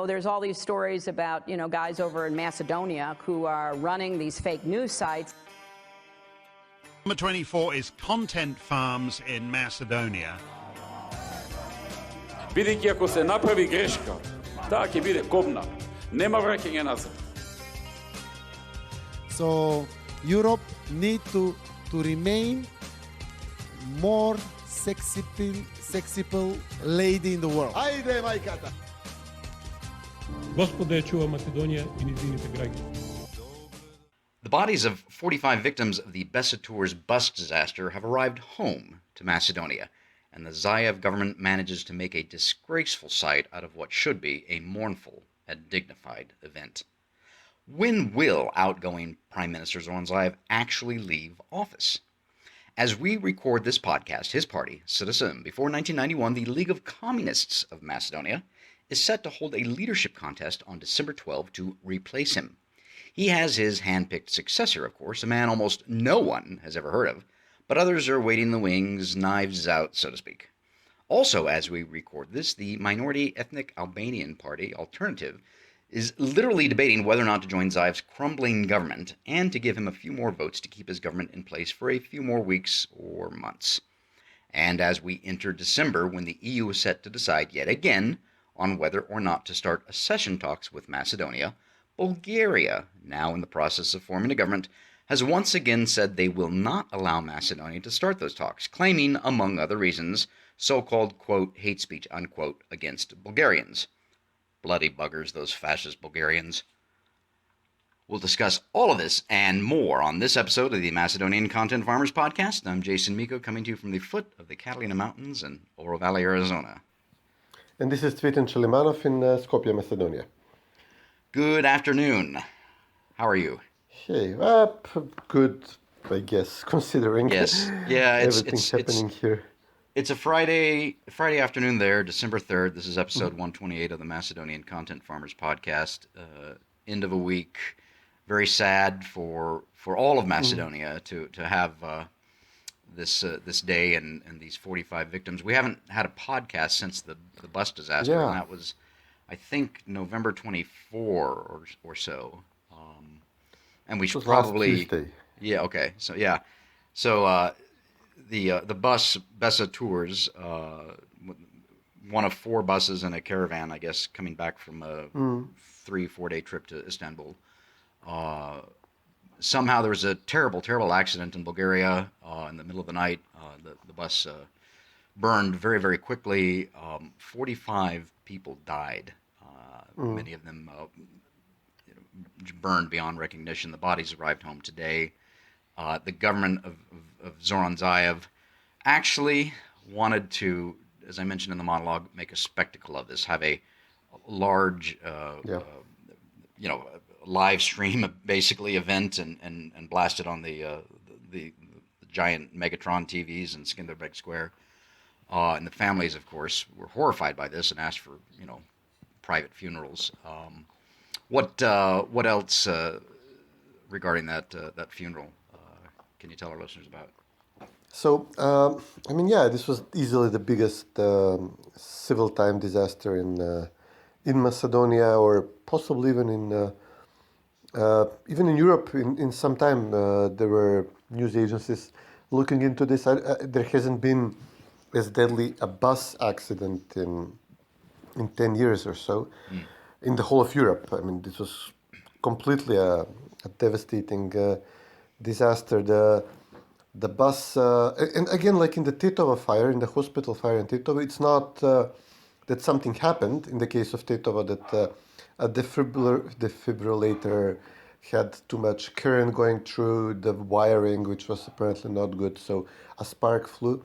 there's all these stories about, guys over in Macedonia who are running these fake news sites. Number 24 is content farms in Macedonia. Бидејќи ако се направи грешка, таа ќе биде кобна. Нема враќање назад. So Europe need to remain more sexy lady in the world. Ајде, мајката! Господа ја чува Македонија и низините граѓани. The bodies of 45 victims of the Besa Tours bus disaster have arrived home to Macedonia, and the Zaev government manages to make a disgraceful sight out of what should be a mournful and dignified event. When will outgoing Prime Minister Zoran Zaev actually leave office? As we record this podcast, his party, SDSM, before 1991, the League of Communists of Macedonia, is set to hold a leadership contest on December 12 to replace him. He has his hand-picked successor, of course, a man almost no one has ever heard of, but others are waiting in the wings, knives out, so to speak. Also, as we record this, the minority ethnic Albanian party, Alternative, is literally debating whether or not to join Zaev's crumbling government and to give him a few more votes to keep his government in place for a few more weeks or months. And as we enter December, when the EU is set to decide yet again on whether or not to start accession talks with Macedonia, Bulgaria, now in the process of forming a government, has once again said they will not allow Macedonia to start those talks, claiming, among other reasons, so-called, quote, hate speech, unquote, against Bulgarians. Bloody buggers, those fascist Bulgarians. We'll discuss all of this and more on this episode of the Macedonian Content Farmers Podcast. I'm Jason Miko, coming to you from the foot of the Catalina Mountains in Oro Valley, Arizona. And this is Cvetin in Skopje, Macedonia. Good afternoon. How are you? Hey, good, I guess, considering everything's happening here. It's a Friday afternoon there, December 3rd. This is episode 128 of the Macedonian Content Farmers Podcast. End of a week. Very sad for all of Macedonia to have this day and these 45 victims. We haven't had a podcast since the bus disaster, and that was, I think, November 24 or so. And we should probably... Yeah, okay. So, yeah. So, the bus, Besa Tours, one of 4 buses and a caravan, I guess, coming back from a 3-4 day trip to Istanbul. Somehow there was a terrible accident in Bulgaria in the middle of the night. The bus burned very, very quickly. 45 people died. Many of them burned beyond recognition. The bodies arrived home today. The government of Zoran Zaev actually wanted to, as I mentioned in the monologue, make a spectacle of this, have a large, live stream, basically, event and blast it on the giant Megatron TVs in Skanderbeg Square. And the families, of course, were horrified by this and asked for, private funerals. What else regarding that funeral can you tell our listeners about? So, this was easily the biggest civil time disaster in Macedonia, or possibly even in Europe. In some time, there were news agencies looking into this. There hasn't been as deadly a bus accident in 10 years or so in the whole of Europe. I mean, this was completely a devastating disaster. The bus, and again, like in the Titova fire, in the hospital fire in Titova, it's not that something happened in the case of Titova, that a defibrillator had too much current going through the wiring, which was apparently not good, so a spark flew.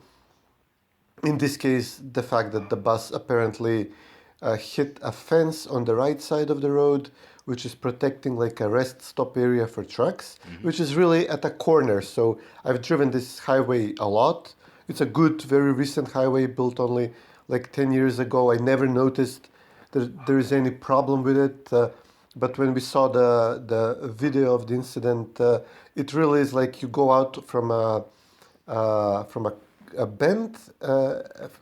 In this case, the fact that the bus apparently hit a fence on the right side of the road, which is protecting like a rest stop area for trucks, which is really at a corner. So I've driven this highway a lot. It's a good, very recent highway built only like 10 years ago. I never noticed that there is any problem with it. But when we saw the video of the incident, it really is like you go out from a bend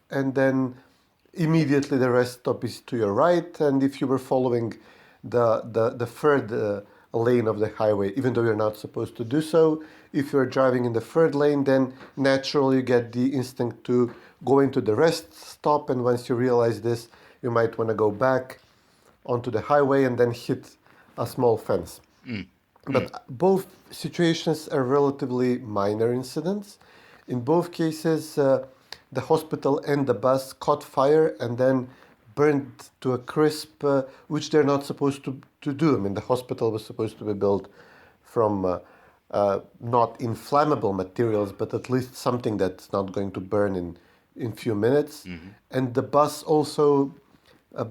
and then immediately the rest stop is to your right, and if you were following the third lane of the highway, even though you're not supposed to do so, if you're driving in the third lane, then naturally you get the instinct to go into the rest stop, and once you realize this, you might want to go back onto the highway and then hit a small fence. But both situations are relatively minor incidents. In both cases, the hospital and the bus caught fire and then burned to a crisp, which they're not supposed to do. I mean, the hospital was supposed to be built from not inflammable materials, but at least something that's not going to burn in few minutes. And the bus also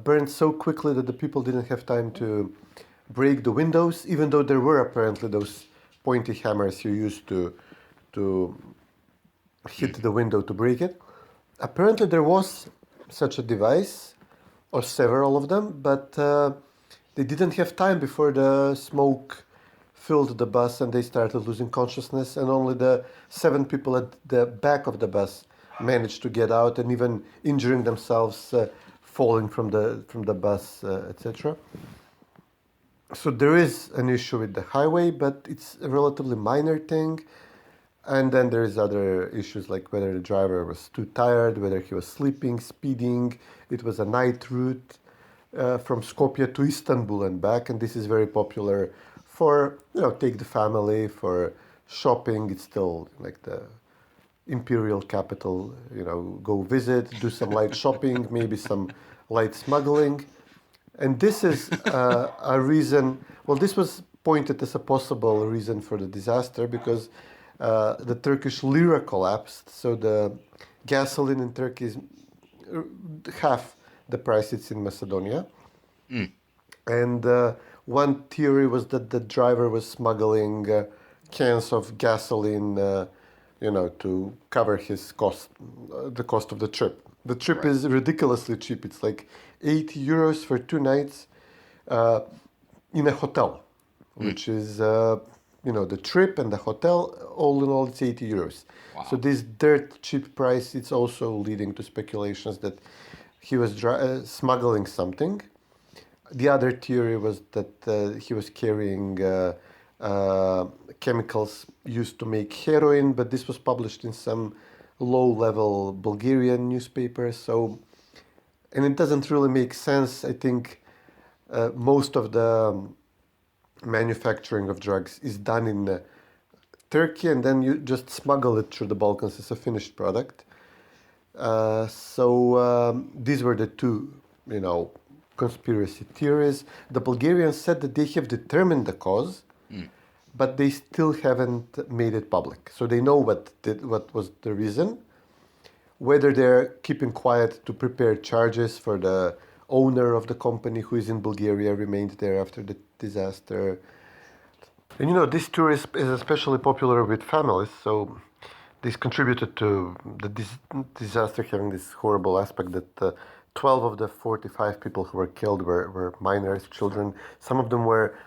burned so quickly that the people didn't have time to break the windows, even though there were apparently those pointy hammers you used to hit the window to break it. Apparently there was such a device, or several of them, but they didn't have time before the smoke filled the bus and they started losing consciousness, and only the 7 people at the back of the bus managed to get out, and even injuring themselves, falling from the bus, etc. So there is an issue with the highway, but it's a relatively minor thing. And then there is other issues like whether the driver was too tired, whether he was sleeping, speeding. It was a night route from Skopje to Istanbul and back, and this is very popular for, take the family, for shopping. It's still like the imperial capital, go visit, do some light shopping, maybe some light smuggling. And this is a reason, well, this was pointed as a possible reason for the disaster because the Turkish Lira collapsed, so the gasoline in Turkey is half the price it's in Macedonia. And one theory was that the driver was smuggling cans of gasoline, to cover his cost, the cost of the trip. The trip is ridiculously cheap. It's like 80 euros for 2 nights in a hotel, which is, the trip and the hotel, all in all, it's 80 euros. Wow. So this dirt cheap price, it's also leading to speculations that he was smuggling something. The other theory was that he was carrying chemicals used to make heroin, but this was published in some low-level Bulgarian newspaper. So, and it doesn't really make sense. I think most of the manufacturing of drugs is done in Turkey, and then you just smuggle it through the Balkans as a finished product. So these were the two, conspiracy theories. The Bulgarians said that they have determined the cause, but they still haven't made it public. So they know what was the reason. Whether they're keeping quiet to prepare charges for the owner of the company who is in Bulgaria, remained there after the disaster. And this tour is especially popular with families, so this contributed to the disaster having this horrible aspect that 12 of the 45 people who were killed were minors, children. Some of them were,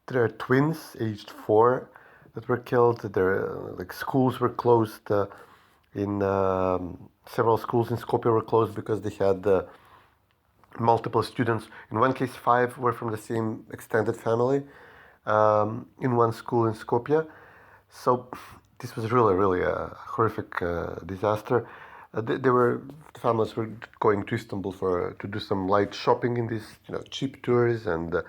there are twins, aged 4, that were killed. Schools were closed. Several schools in Skopje were closed because they had multiple students. In one case, 5 were from the same extended family in one school in Skopje. So this was really, really a horrific disaster. The families were going to Istanbul to do some light shopping in these cheap tours, and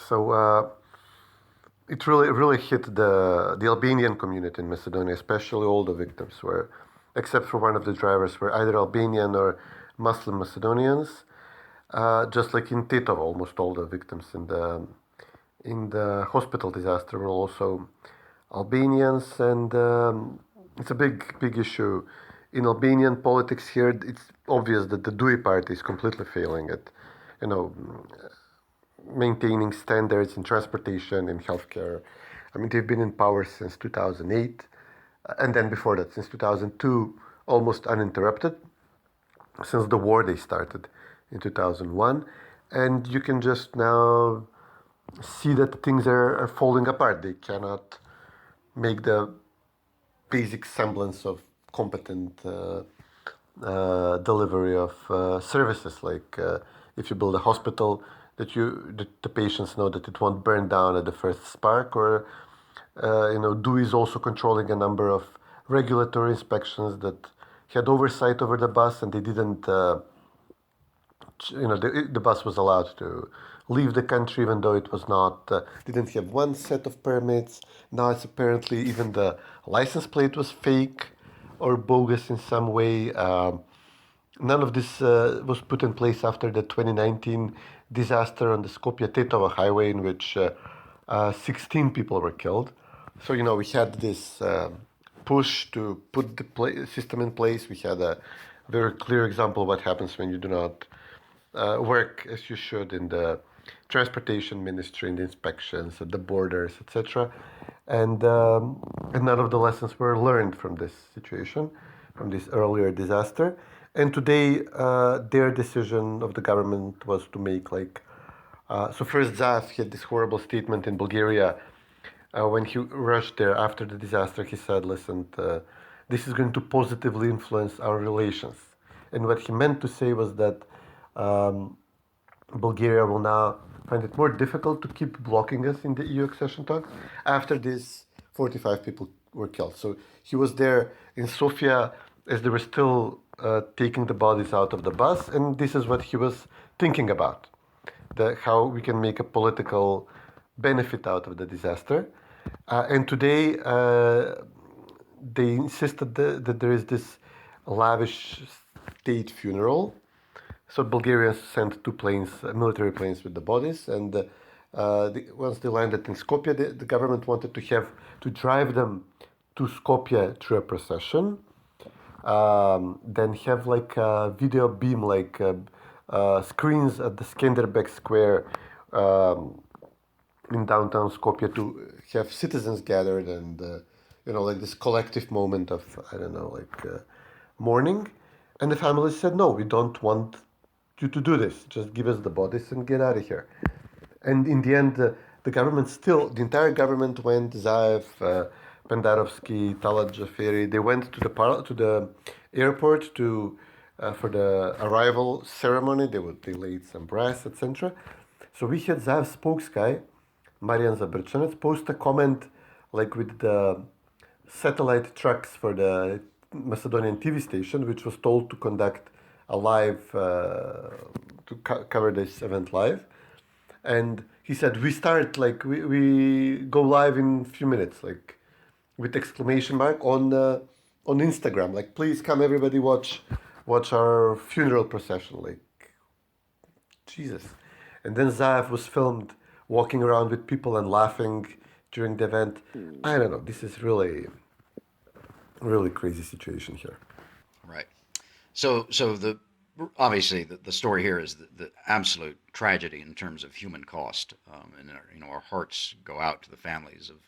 so it really hit the Albanian community in Macedonia, especially all the victims were, except for one of the drivers, were either Albanian or Muslim Macedonians. Just like in Tetovo, almost all the victims in the hospital disaster were also Albanians, and it's a big issue in Albanian politics here. It's obvious that the DUI party is completely failing at, maintaining standards in transportation, in healthcare. I mean, they've been in power since 2008, and then before that, since 2002, almost uninterrupted. Since the war they started in 2001, and you can just now see that things are falling apart. They cannot make the basic semblance of competent delivery of services. Like if you build a hospital, that the patients know that it won't burn down at the first spark, or DUI is also controlling a number of regulatory inspections that had oversight over the bus, and they didn't. The bus was allowed to leave the country even though it was not didn't have one set of permits. Now it's apparently even the license plate was fake or bogus in some way. None of this was put in place after the 2019 disaster on the Skopje-Tetovo highway, in which 16 people were killed. So we had this push to put the system in place. We had a very clear example of what happens when you do not work as you should in the transportation ministry, in the inspections at the borders, etc. And none of the lessons were learned from this situation, from this earlier disaster. And today, their decision of the government was to make so first Zaev had this horrible statement in Bulgaria when he rushed there after the disaster. He said, listen, this is going to positively influence our relations. And what he meant to say was that Bulgaria will now find it more difficult to keep blocking us in the EU accession talks after these 45 people were killed. So he was there in Sofia as they were still taking the bodies out of the bus, and this is what he was thinking about, how we can make a political benefit out of the disaster. And today they insisted that there is this lavish state funeral. So Bulgarians sent 2 planes, military planes with the bodies, and once they landed in Skopje, the government wanted to drive them to Skopje through a procession, then have a video beam, screens at the Skanderbeg Square in downtown Skopje to have citizens gathered and, this collective moment of, mourning. And the family said, no, we don't want you to do this. Just give us the bodies and get out of here. And in the end, the entire government went, Zaev, Pendarovsky, Talat Jaferi, they went to the airport for the arrival ceremony. They laid some brass, etc. So we had Zaev's spokesguy, Marian Zabrčanec, post a comment with the satellite trucks for the Macedonian TV station, which was told to conduct a live, to cover this event live. And he said, we start, we go live in a few minutes, with exclamation mark on Instagram. Please come everybody watch our funeral procession. Jesus. And then Zaev was filmed walking around with people and laughing during the event. I don't know. This is really, really crazy situation here. Right. So obviously the story here is the absolute tragedy in terms of human cost, and our hearts go out to the families of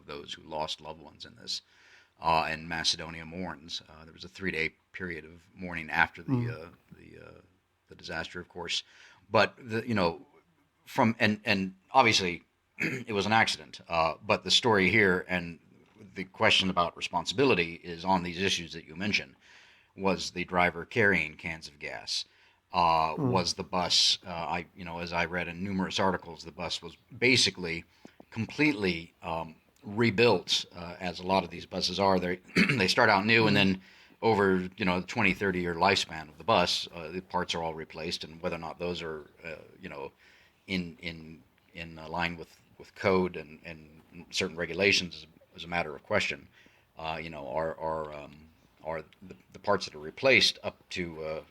those who lost loved ones in this. And Macedonia mourns. There was a 3-day period of mourning after the disaster, of course, but and obviously it was an accident. But the story here and the question about responsibility is on these issues that you mentioned. Was the driver carrying cans of gas? Was the bus? As I read in numerous articles, the bus was basically completely rebuilt, as a lot of these buses are. They start out new, and then over the 20-30 year lifespan of the bus, the parts are all replaced, and whether or not those are in line with code and certain regulations is a matter of question. Are the parts that are replaced up to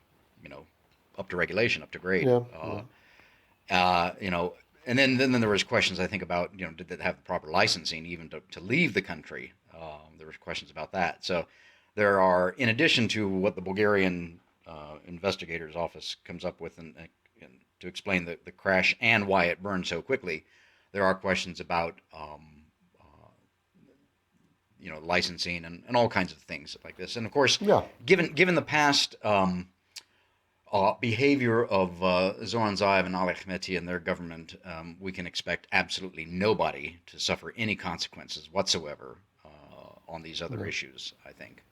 regulation, up to grade? And then there was questions, I think, about did they have the proper licensing even to leave the country? There was questions about that. So there are, in addition to what the Bulgarian investigator's office comes up with and to explain the crash and why it burned so quickly, there are questions about licensing and all kinds of things like this. And of course, given the past behavior of Zoran Zaev and Ali Ahmeti and their government, we can expect absolutely nobody to suffer any consequences whatsoever on these other issues, I think.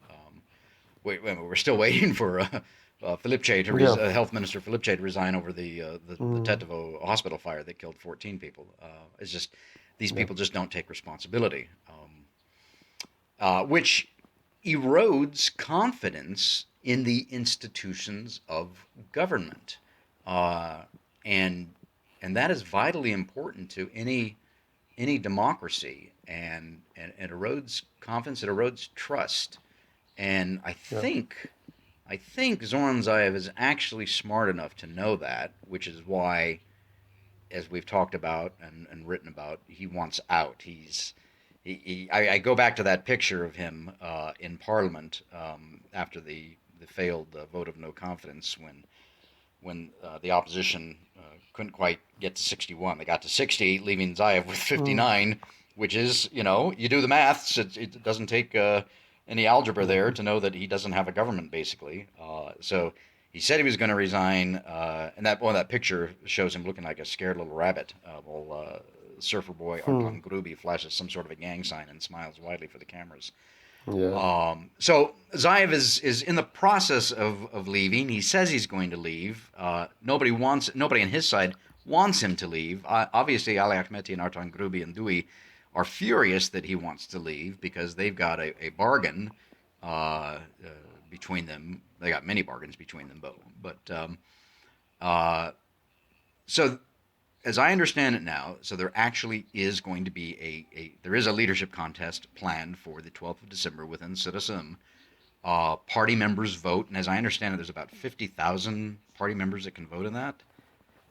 we're still waiting for Filipce to Health Minister Filipce to resign over the Tetovo hospital fire that killed 14 people. It's just these people just don't take responsibility, which erodes confidence in the institutions of government, and that is vitally important to any democracy, and it erodes confidence, it erodes trust. And I think Zoran Zaev is actually smart enough to know that, which is why, as we've talked about and written about, he wants out. I go back to that picture of him in Parliament after the failed vote of no confidence, when the opposition couldn't quite get to 61. They got to 60, leaving Zaev with 59, which is, you do the maths. It doesn't take any algebra there to know that he doesn't have a government, basically. So he said he was going to resign, and that picture shows him looking like a scared little rabbit. While surfer boy Artan Grubi flashes some sort of a gang sign and smiles widely for the cameras. Yeah. So Zaev is in the process of leaving. He says he's going to leave. Nobody on his side wants him to leave. Obviously, Ali Ahmeti and Artan Grubi and Dui are furious that he wants to leave because they've got a bargain between them. They got many bargains between them both. But so as I understand it now, so there actually is going to be there is a leadership contest planned for the 12th of December within SDSM. Party members vote, and as I understand it, there's about 50,000 party members that can vote in that.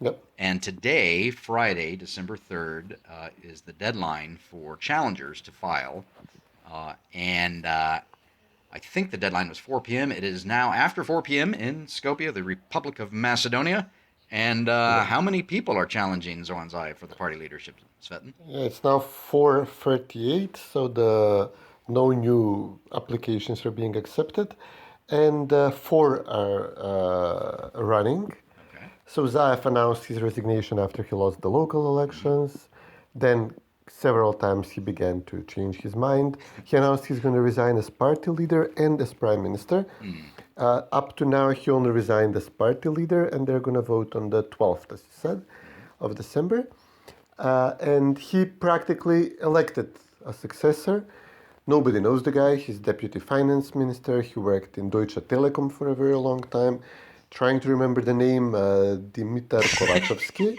Yep. And today, Friday, December 3rd, is the deadline for challengers to file. And I think the deadline was 4 p.m. It is now after 4 p.m. in Skopje, the Republic of Macedonia. And how many people are challenging Zoran Zaev for the party leadership, Cvetin? Yeah, it's now 438, so no new applications are being accepted, and 4 are running. Okay. So Zaev announced his resignation after he lost the local elections. Then several times he began to change his mind. He announced he's going to resign as party leader and as prime minister. Up to now, he only resigned as party leader, and they're going to vote on the 12th, as he said, of December. And he practically elected a successor. Nobody knows the guy. He's deputy finance minister. He worked in Deutsche Telekom for a very long time. Trying to remember the name, Dimitar Kovacevsky.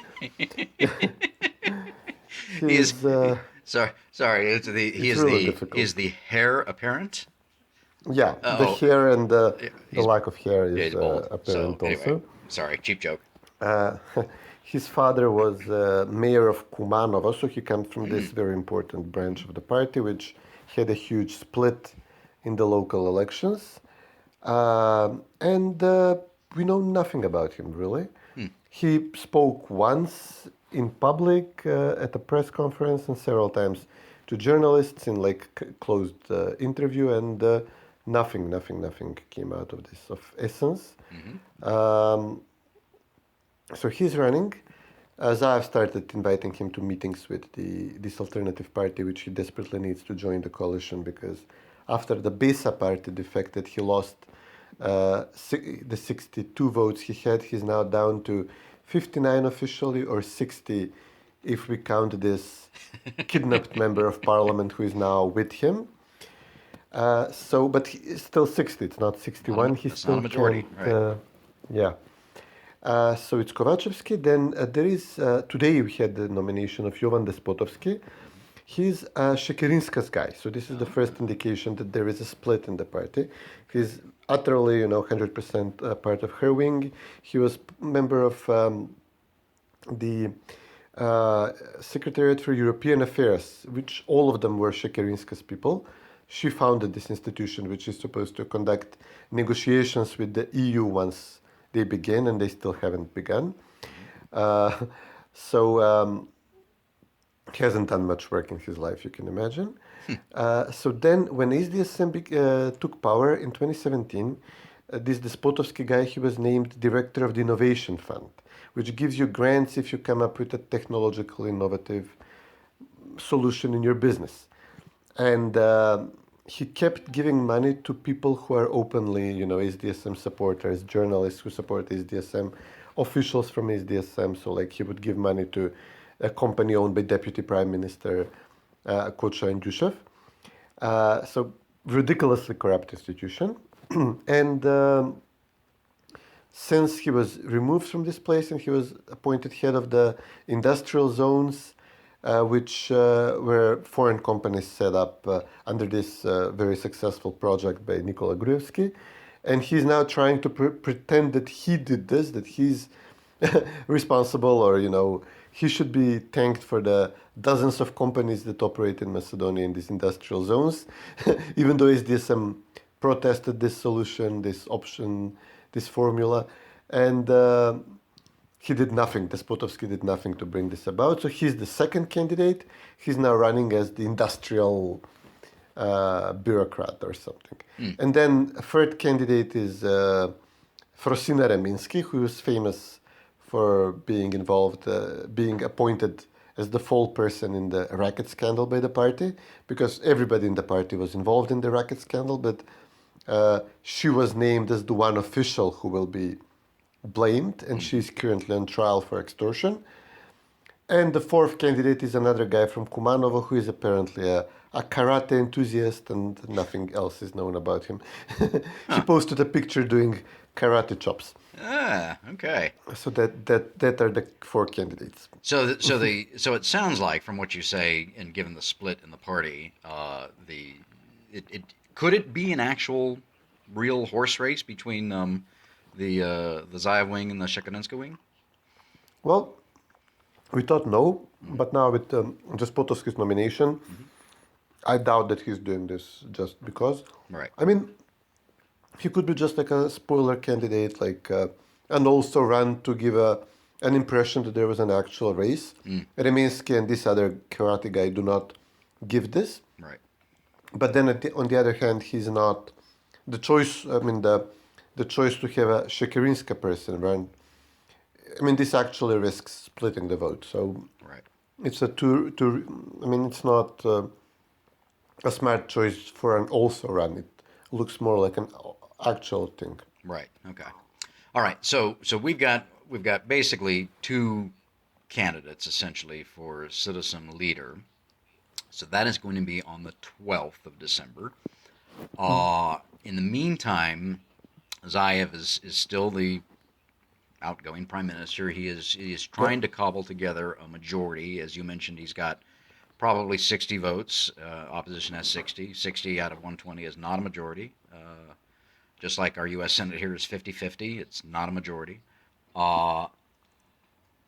Is the heir apparent? Yeah, the hair and the lack of hair is apparent so, also. Sorry, cheap joke. His father was mayor of Kumanovo, so he comes from this very important branch of the party, which had a huge split in the local elections. And we know nothing about him, really. He spoke once in public at a press conference and several times to journalists in closed interview, and nothing came out of this of essence. So he's running. Zaev started inviting him to meetings with this alternative party, which he desperately needs to join the coalition, because after the Besa party defected, he lost the 62 votes he had. He's now down to 59 officially, or 60 if we count this kidnapped member of parliament who is now with him. But he's still 60, it's not 61. He's still not a majority, right? So it's Kovacevsky. Then there is, today we had the nomination of Jovan Despotovsky. He's a Shekerinska's guy. So this is the first indication that there is a split in the party. He's utterly, 100% part of her wing. He was member of the Secretariat for European Affairs, which all of them were Shekerinska's people. She founded this institution, which is supposed to conduct negotiations with the EU once they begin, and they still haven't begun. He hasn't done much work in his life, you can imagine. So then, when SDSM took power in 2017, this Despotovsky guy, he was named director of the Innovation Fund, which gives you grants if you come up with a technological, innovative solution in your business. And he kept giving money to people who are openly, SDSM supporters, journalists who support SDSM, officials from SDSM. So, like, he would give money to a company owned by Deputy Prime Minister Kocha and Yushev. So, ridiculously corrupt institution. And since he was removed from this place and he was appointed head of the industrial zones, which were foreign companies set up under this very successful project by Nikola Gruevski. And he's now trying to pretend that he did this, that he's responsible, or, he should be thanked for the dozens of companies that operate in Macedonia in these industrial zones, even though SDSM protested this solution, this option, this formula. And he did nothing. Despotovsky did nothing to bring this about. So he's the second candidate. He's now running as the industrial bureaucrat or something. And then a third candidate is Frosina Reminsky, who is famous for being involved, being appointed as the fall person in the racket scandal by the party, because everybody in the party was involved in the racket scandal, but she was named as the one official who will be blamed, and she's currently on trial for extortion. And the fourth candidate is another guy from Kumanovo who is apparently a karate enthusiast, and nothing else is known about him. He posted a picture doing karate chops. Ah, okay. So that are the four candidates. So it sounds like, from what you say, and given the split in the party, could it be an actual real horse race between the Zaev wing and the Shekarenska wing? Well, we thought no, but now with Despotovsky's nomination, I doubt that he's doing this just because. Right. I mean, he could be just like a spoiler candidate, and also run to give an impression that there was an actual race. Reminsky and this other karate guy do not give this. Right. But then on the other hand, he's not the choice. I mean, the choice to have a Shekarinska person run. I mean, this actually risks splitting the vote. So right. It's it's not a smart choice for an also run. It looks more like an actual thing. Right. Okay. All right. So we've got basically two candidates essentially for citizen leader. So that is going to be on the 12th of December. In the meantime, Zaev is still the outgoing prime minister. He is trying to cobble together a majority. As you mentioned, he's got probably 60 votes. Opposition has 60. 60 out of 120 is not a majority. Just like our U.S. Senate here is 50-50. It's not a majority.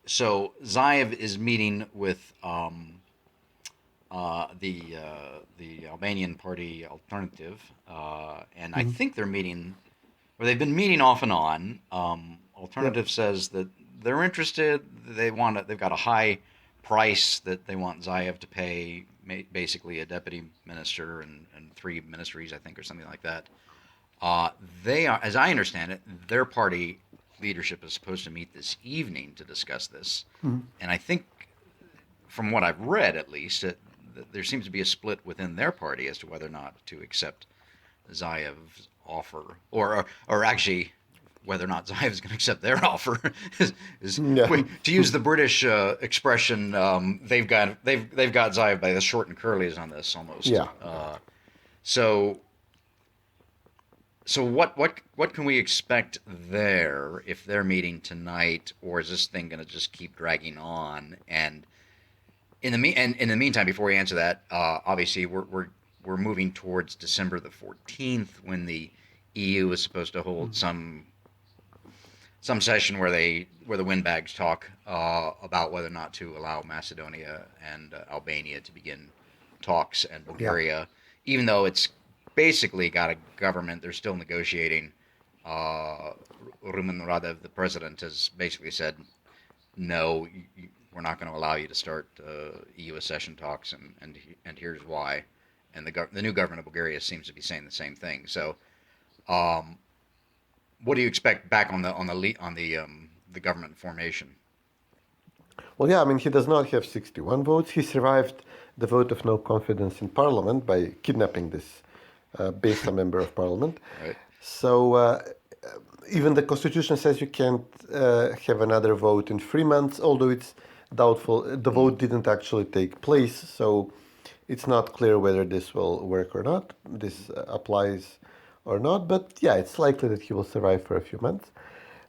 So Zaev is meeting with the Albanian party Alternative, and I think they're meeting, or they've been meeting off and on. Alternative says that they're interested. They've got a high price that they want Zaev to pay, basically a deputy minister and 3 ministries, I think, or something like that. They are, as I understand it, their party leadership is supposed to meet this evening to discuss this. And I think, from what I've read at least, that there seems to be a split within their party as to whether or not to accept Zaev's offer, or actually whether or not Zaev is going to accept their offer. To use the British expression, they've got Zaev by the short and curlies on this almost. Yeah. So what can we expect there if they're meeting tonight, or is this thing going to just keep dragging on? And in the meantime, before we answer that, obviously we're moving towards December the 14th, when the EU is supposed to hold some session where the windbags talk about whether or not to allow Macedonia and Albania to begin talks, and Bulgaria, even though it's basically got a government, they're still negotiating. Rumen Radev, the president, has basically said, no, we're not going to allow you to start EU accession talks, and here's why. And the new government of Bulgaria seems to be saying the same thing. So, what do you expect back on the government formation? Well, yeah, I mean, he does not have 61 votes. He survived the vote of no confidence in parliament by kidnapping this Besa member of parliament. Right. So even the constitution says you can't have another vote in 3 months, although it's doubtful. The vote didn't actually take place, so it's not clear whether this will work or not. This applies or not, but yeah, it's likely that he will survive for a few months.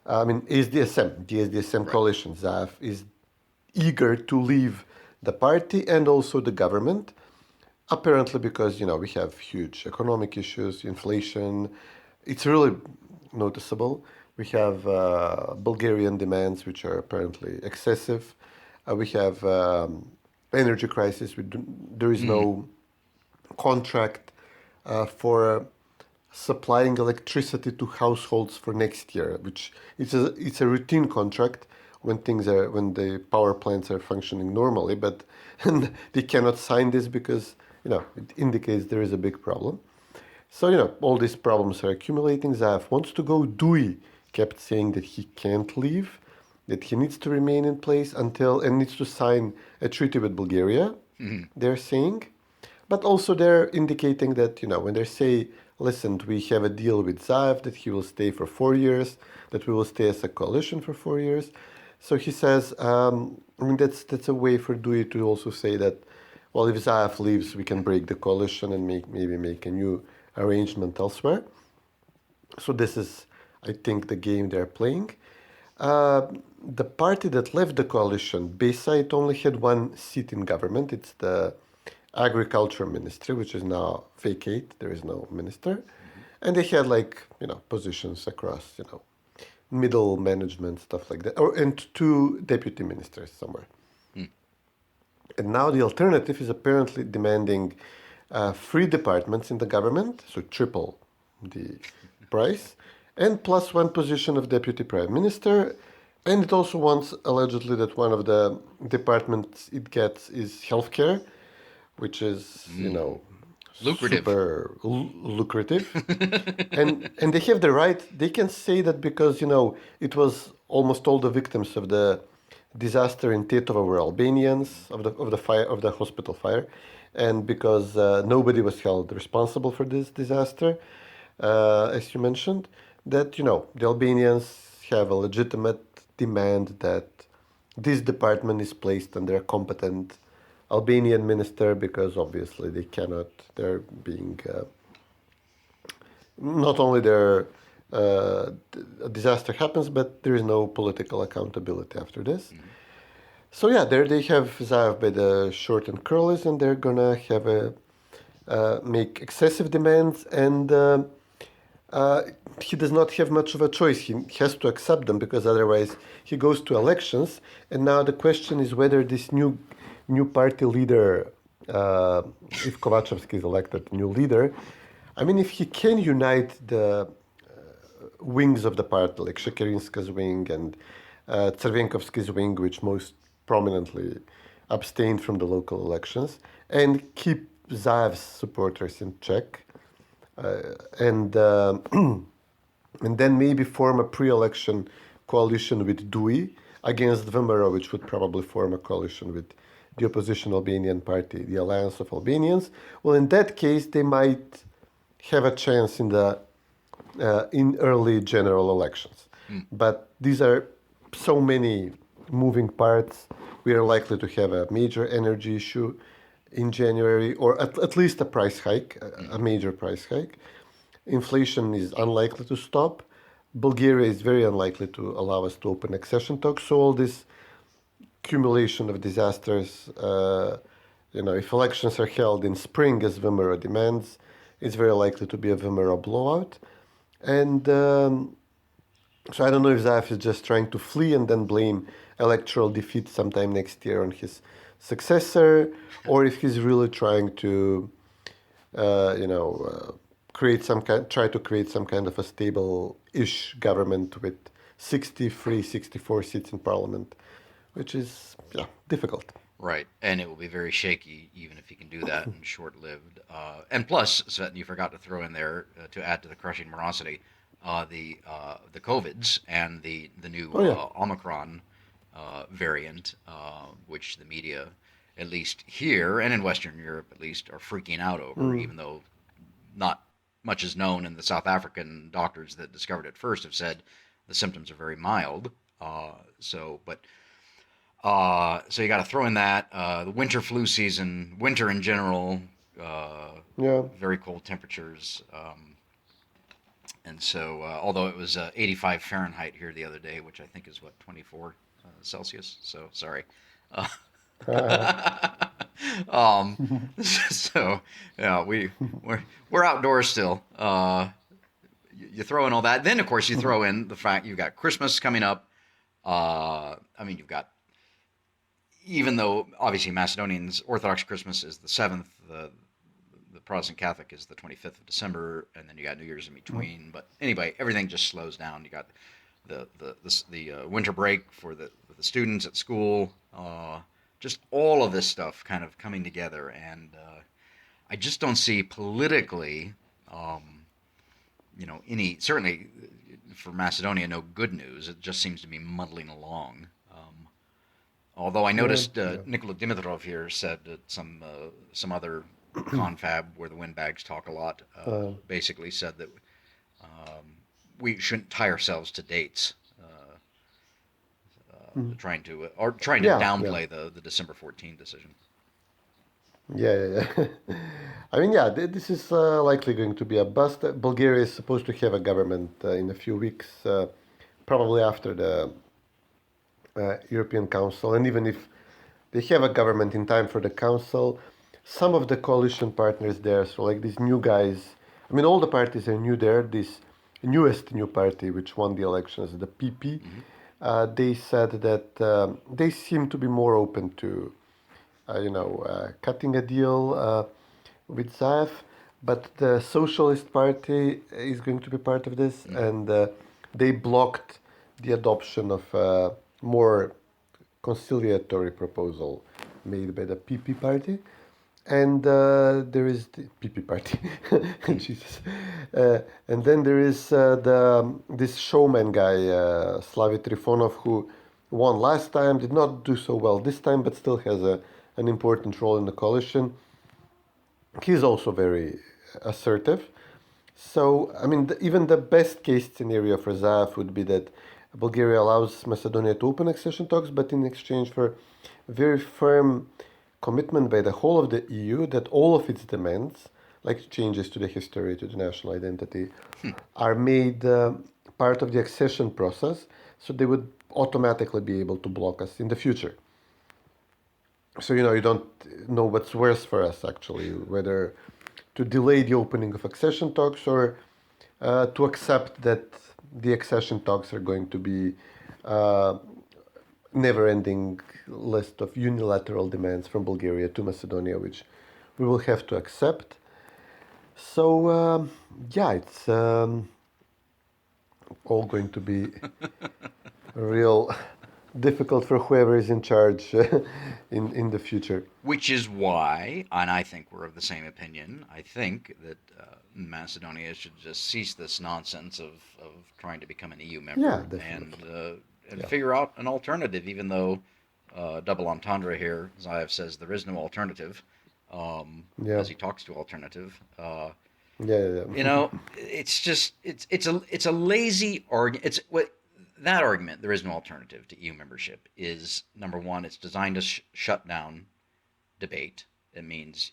I mean, the SDSM coalition, Zaev, is eager to leave the party and also the government, apparently because, we have huge economic issues, inflation. It's really noticeable. We have Bulgarian demands, which are apparently excessive. We have energy crisis. There is no contract for supplying electricity to households for next year, which it's a routine contract when the power plants are functioning normally, but they cannot sign this because it indicates there is a big problem. So all these problems are accumulating. Zaev wants to go. Dewey kept saying that he can't leave, that he needs to remain in place and needs to sign a treaty with Bulgaria. They're saying, but also they're indicating that when they say, listen, we have a deal with Zaev that he will stay for 4 years, that we will stay as a coalition for 4 years. So he says, that's a way for Dewey to also say that, well, if Zaev leaves, we can break the coalition and maybe make a new arrangement elsewhere. So this is, I think, the game they're playing. The party that left the coalition, Besa, it only had one seat in government. It's the agriculture ministry, which is now vacate. There is no minister. And they had positions across, middle management, stuff like that. And 2 deputy ministers somewhere. And now the alternative is apparently demanding 3 departments in the government, so triple the price, and plus 1 position of deputy prime minister. And it also wants, allegedly, that one of the departments it gets is healthcare, which is, lucrative. Super lucrative. and they have the right, they can say that because, it was almost all the victims of the disaster in Tetovo were Albanians, of the hospital fire, and because nobody was held responsible for this disaster, as you mentioned, that, the Albanians have a legitimate demand that this department is placed under a competent Albanian minister, because obviously they're being, not only a disaster happens, but there is no political accountability after this. So yeah, there they have Zaev by the short and curlies, and they're gonna have make excessive demands, and he does not have much of a choice. He has to accept them because otherwise he goes to elections. And now the question is whether this new party leader, if Kovacevsky is elected new leader, if he can unite the wings of the party, like Shekerinska's wing and Crvenkovsky's wing, which most prominently abstained from the local elections, and keep Zaev's supporters in check, and then maybe form a pre-election coalition with Dewey against VMRO, which would probably form a coalition with the opposition Albanian party, the Alliance of Albanians. Well, in that case, they might have a chance in early general elections. But these are so many moving parts. We are likely to have a major energy issue in January, or at least a price hike, a major price hike. Inflation is unlikely to stop. Bulgaria is very unlikely to allow us to open accession talks. So all this accumulation of disasters, if elections are held in spring as VMRO demands, it's very likely to be a VMRO blowout. And so I don't know if Zaev is just trying to flee and then blame electoral defeat sometime next year on his successor, or if he's really trying to, try to create some kind of a stable-ish government with 64 seats in parliament, which is difficult. Right, and it will be very shaky, even if he can do that, and short-lived. And plus, Cvetin, you forgot to throw in there, to add to the crushing morosity, the COVIDs and the new Omicron variant, which the media, at least here and in Western Europe at least, are freaking out over, even though not much is known, and the South African doctors that discovered it first have said the symptoms are very mild. So you got to throw in that the winter flu season, winter in general, very cold temperatures, and so although it was 85 Fahrenheit here the other day, which I think is what 24 Celsius. So sorry. So yeah, we're outdoors still. You throw in all that, then of course you throw in the fact you've got Christmas coming up. I mean, you've got, even though obviously Macedonians Orthodox Christmas is the 7th, the Protestant Catholic is the 25th of December, and then you got New Year's in between. But anyway, everything just slows down. You got the winter break for the students at school. Just all of this stuff kind of coming together, and I just don't see politically, any, certainly for Macedonia, no good news. It just seems to be muddling along. Although I noticed Nikola Dimitrov here said that some other confab where the windbags talk a lot basically said that we shouldn't tie ourselves to dates. Trying to downplay the December 14 decision. Yeah. I mean, this is likely going to be a bust. Bulgaria is supposed to have a government in a few weeks, probably after the European Council. And even if they have a government in time for the Council, some of the coalition partners there, so like these new guys, I mean, all the parties are new there. This newest new party, which won the elections, the PP, they said that they seem to be more open to, cutting a deal with Zaev, but the Socialist Party is going to be part of this, and they blocked the adoption of a more conciliatory proposal made by the PP party. And there is the PP party, Jesus, and then there is this showman guy, Slavit Trifonov, who won last time, did not do so well this time, but still has an important role in the coalition. He's also very assertive. So, I mean, even the best case scenario for Zaev would be that Bulgaria allows Macedonia to open accession talks, but in exchange for very firm commitment by the whole of the EU that all of its demands, like changes to the history, to the national identity, are made part of the accession process, so they would automatically be able to block us in the future. So, you don't know what's worse for us, actually, whether to delay the opening of accession talks or to accept that the accession talks are going to be never-ending list of unilateral demands from Bulgaria to Macedonia, which we will have to accept. So, it's all going to be real difficult for whoever is in charge in the future. Which is why, and I think we're of the same opinion, I think that Macedonia should just cease this nonsense of trying to become an EU member and figure out an alternative, even though double entendre here, Zaev says there is no alternative, as he talks to alternative. It's just, it's a lazy argument. That argument, there is no alternative to EU membership, is, number one, it's designed to shut down debate. It means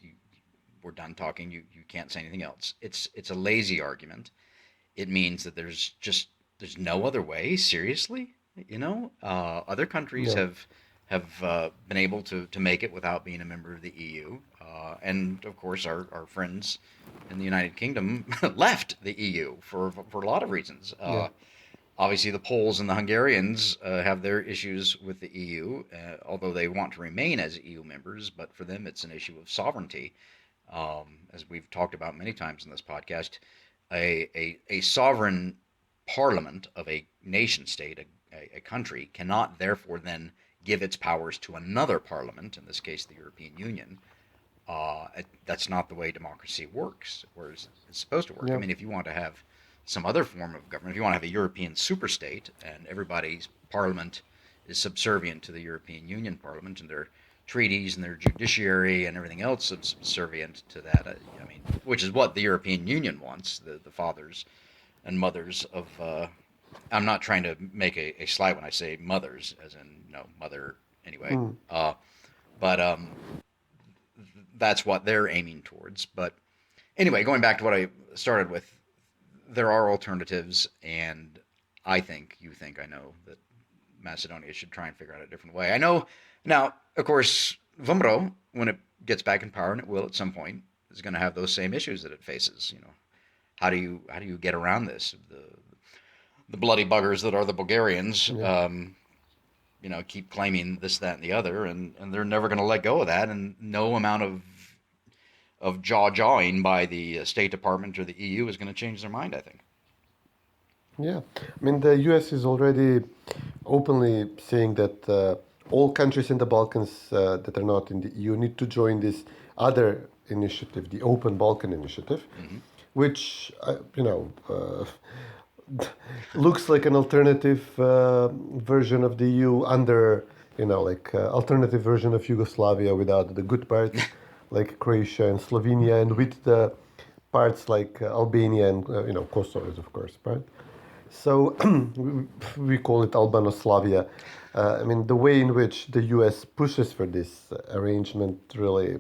we're done talking, you can't say anything else. It's a lazy argument. It means that there's no other way, seriously. Other countries have been able to make it without being a member of the EU. And of course, our friends in the United Kingdom left the EU for a lot of reasons. Obviously, the Poles and the Hungarians have their issues with the EU, although they want to remain as EU members. But for them, it's an issue of sovereignty. As we've talked about many times in this podcast, a sovereign parliament of a nation state, a country, cannot therefore then give its powers to another parliament, in this case the European Union. That's not the way democracy works, or it's supposed to work. I mean, if you want to have some other form of government, if you want to have a European superstate and everybody's parliament is subservient to the European Union parliament and they're treaties and their judiciary and everything else subservient to that. I mean, which is what the European Union wants, the fathers and mothers of. I'm not trying to make a slight when I say mothers, as in mother anyway. But that's what they're aiming towards. But anyway, going back to what I started with, there are alternatives, and I know that Macedonia should try and figure out a different way. I know now, of course, VMRO, when it gets back in power, and it will at some point, is going to have those same issues that it faces. How do you get around this? The bloody buggers that are the Bulgarians, keep claiming this, that, and the other, and they're never going to let go of that, and no amount of jawing by the State Department or the EU is going to change their mind, I think. Yeah, I mean, the US is already openly saying that all countries in the Balkans that are not in the EU need to join this other initiative, the Open Balkan Initiative, which, looks like an alternative version of the EU under, alternative version of Yugoslavia without the good parts, like Croatia and Slovenia, and with the parts like Albania and, Kosovo is, of course, part. So we call it Albanoslavia. I mean, the way in which the US pushes for this arrangement really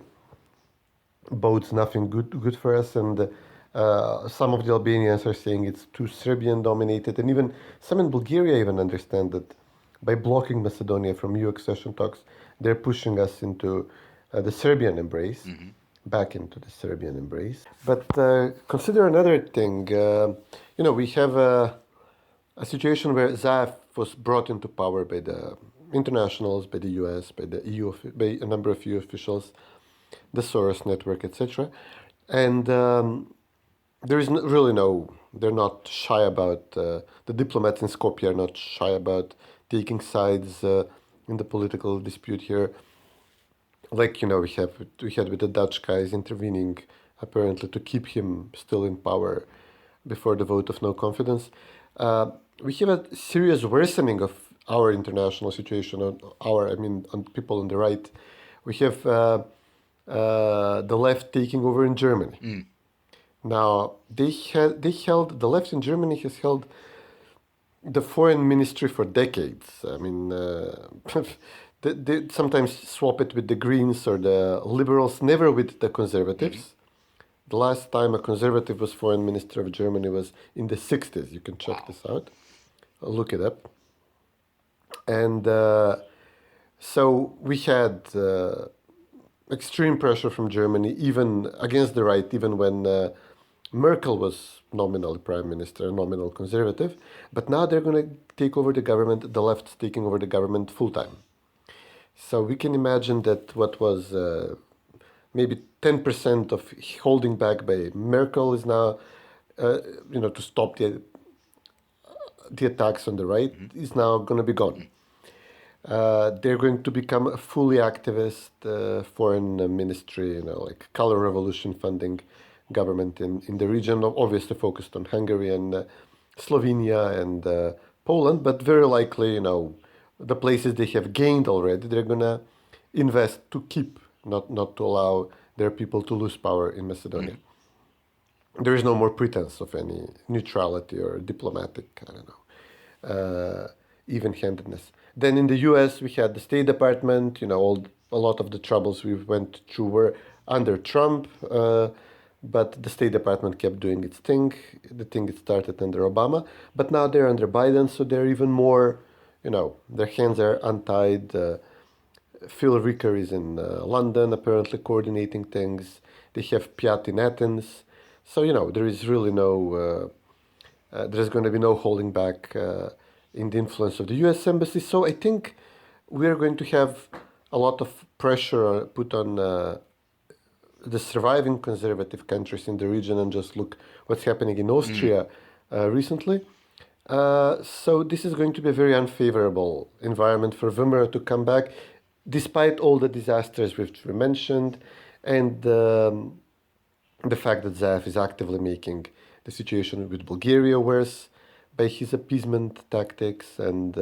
bodes nothing good for us. And some of the Albanians are saying it's too Serbian-dominated. And even some in Bulgaria even understand that by blocking Macedonia from EU accession talks, they're pushing us into the Serbian embrace, back into the Serbian embrace. But consider another thing. We have a situation where Zaev was brought into power by the internationals, by the US, by the EU, by a number of EU officials, the Soros network, etc. And there is they're not shy about, the diplomats in Skopje are not shy about taking sides in the political dispute here. Like, we had with the Dutch guys intervening apparently to keep him still in power before the vote of no confidence. We have a serious worsening of our international situation on people on the right. We have the left taking over in Germany. Now, the left in Germany has held the foreign ministry for decades. I mean, they sometimes swap it with the Greens or the Liberals, never with the Conservatives. The last time a Conservative was foreign minister of Germany was in the 60s. You can check this out. Look it up. And so we had extreme pressure from Germany, even against the right, even when Merkel was nominally prime minister, nominal conservative. But now they're going to take over the government, the left's taking over the government full-time. So we can imagine that what was maybe 10% of holding back by Merkel is now, to stop the attacks on the right, is now going to be gone. They're going to become a fully activist foreign ministry, like color revolution funding government in the region, obviously focused on Hungary and Slovenia and Poland, but very likely, the places they have gained already, they're going to invest to keep, not to allow their people to lose power in Macedonia. There is no more pretense of any neutrality or diplomatic, even-handedness. Then in the US, we had the State Department, a lot of the troubles we went through were under Trump, but the State Department kept doing its thing. The thing it started under Obama, but now they're under Biden, so they're even more, their hands are untied. Phil Ricker is in London, apparently coordinating things. They have Piat in Athens. So, there is really there's going to be no holding back in the influence of the US embassy. So I think we are going to have a lot of pressure put on the surviving conservative countries in the region, and just look what's happening in Austria recently. So this is going to be a very unfavorable environment for VMRO to come back, despite all the disasters which we mentioned, and the fact that Zaev is actively making the situation with Bulgaria worse by his appeasement tactics, and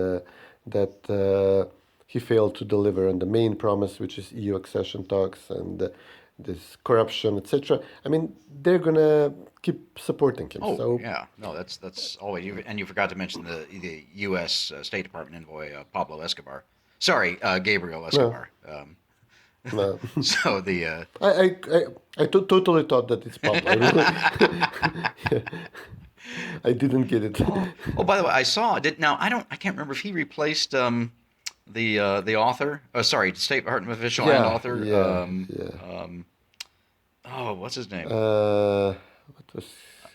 that he failed to deliver on the main promise, which is EU accession talks and this corruption, etc. I mean, they're gonna keep supporting him. Oh, so yeah. No, that's always. And you forgot to mention the U.S. State Department envoy Pablo Escobar. Sorry, Gabriel Escobar. no. So the I totally thought that it's Pablo. I didn't get it. oh, by the way, I saw. I can't remember if he replaced the author. Oh, sorry, State Department official and author. Oh, what's his name? What was?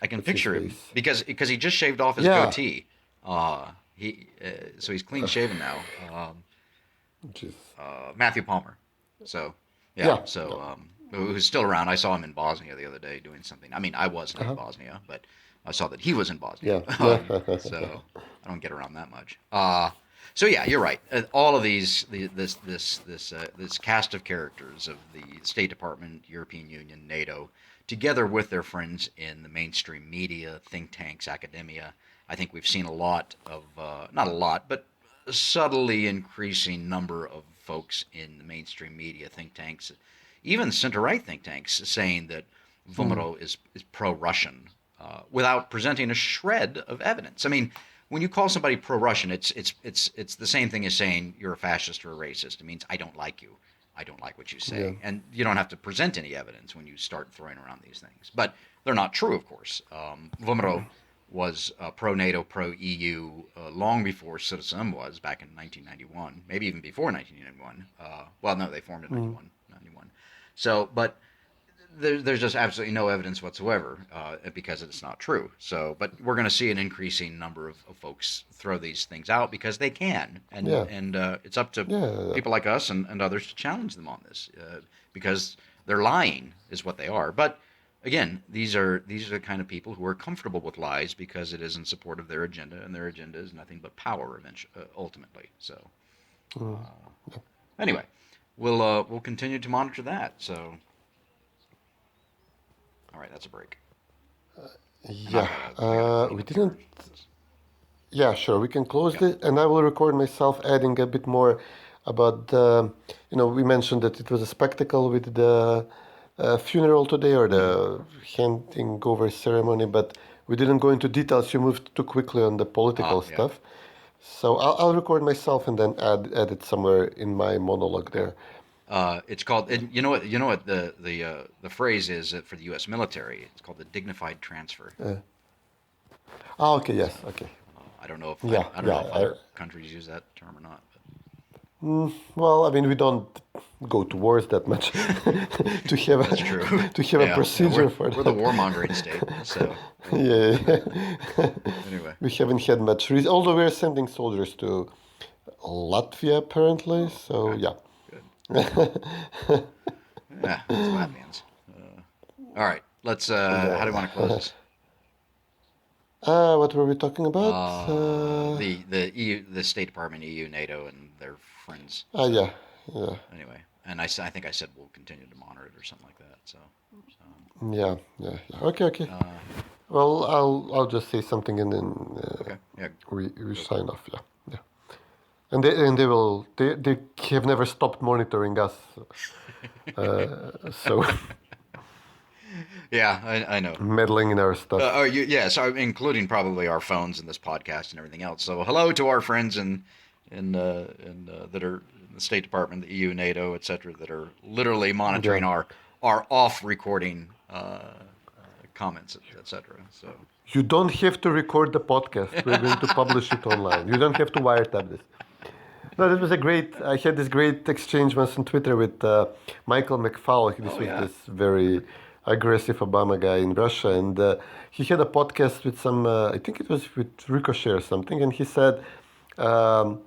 I can what's picture his him face? because he just shaved off his goatee. So he's clean shaven now. Jeez. Matthew Palmer. So who's still around. I saw him in Bosnia the other day doing something. I mean, I wasn't in Bosnia, but I saw that he was in Bosnia. Yeah. So I don't get around that much. So yeah, you're right. All of this cast of characters of the State Department, European Union, NATO, together with their friends in the mainstream media, think tanks, academia. I think we've seen a lot of, not a lot, but a subtly increasing number of folks in the mainstream media, think tanks, even center-right think tanks, saying that Vomero is pro-Russian without presenting a shred of evidence. I mean, when you call somebody pro-Russian, it's the same thing as saying you're a fascist or a racist. It means I don't like you. I don't like what you say. Yeah. And you don't have to present any evidence when you start throwing around these things. But they're not true, of course. Vomero was pro-NATO, pro-EU long before SDSM was, back in 1991, maybe even before 1991. Well, no, they formed in 91. So, but there's just absolutely no evidence whatsoever because it's not true. So, but we're going to see an increasing number of folks throw these things out because they can, and it's up to people like us and others to challenge them on this because they're lying is what they are. But again, these are the kind of people who are comfortable with lies because it is in support of their agenda, and their agenda is nothing but power ultimately. So, anyway, we'll continue to monitor that. So. All right, that's a break. We didn't. Yeah, sure. We can close it, and I will record myself adding a bit more about the. We mentioned that it was a spectacle with the funeral today or the handing over ceremony, but we didn't go into details. You moved too quickly on the political stuff, so I'll record myself and then add it somewhere in my monologue there. It's called, and you know what the phrase is for the U.S. military. It's called the dignified transfer. Okay. Yes. Okay. I don't know if I don't know if other countries use that term or not. Well, I mean, we don't go to wars that much to have a procedure for that. We're the warmongering state, so. Anyway, we haven't had much reason, although we're sending soldiers to Latvia apparently. So yeah. Yeah, it's Latvians. All right, let's. How do you want to close this? What were we talking about? The EU, the State Department, EU, NATO, and their friends. Yeah. Anyway, and I think I said we'll continue to monitor it or something like that. So. Yeah. Okay. Well, I'll just say something and then we sign off. Yeah. And they have never stopped monitoring us. So. Yeah, I know. Meddling in our stuff. So including probably our phones and this podcast and everything else. So hello to our friends in that are in the State Department, the EU, NATO, etc., that are literally monitoring our off recording comments, etc. So you don't have to record the podcast. We're going to publish it online. You don't have to wiretap this. No, that was I had this great exchange once on Twitter with Michael McFaul. This was this very aggressive Obama guy in Russia, and he had a podcast with some, I think it was with Ricochet or something, and he said, they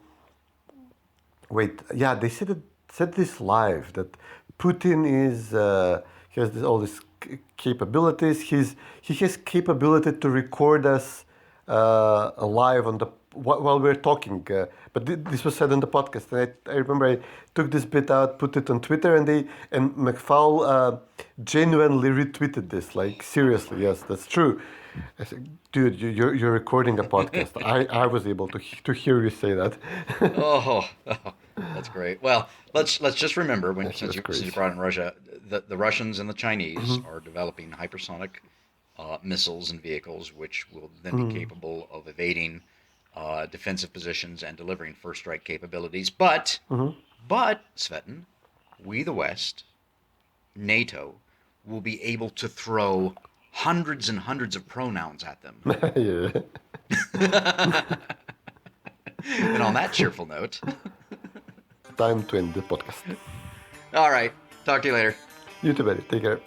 said this live, that Putin he has all these capabilities. He has capability to record us live on while we're talking, but this was said on the podcast, and I remember I took this bit out, put it on Twitter, and McFaul genuinely retweeted this, like seriously, yes, that's true. I said, dude, you're recording a podcast. I was able to hear you say that. That's great. Well, let's just remember since you crazy. brought in Russia, the Russians and the Chinese are developing hypersonic missiles and vehicles, which will then be capable of evading defensive positions and delivering first strike capabilities. But Cvetin, we the West, NATO, will be able to throw hundreds and hundreds of pronouns at them. Yeah. And on that cheerful note, Time to end the podcast. all right, talk to you later. You too, buddy. Take care.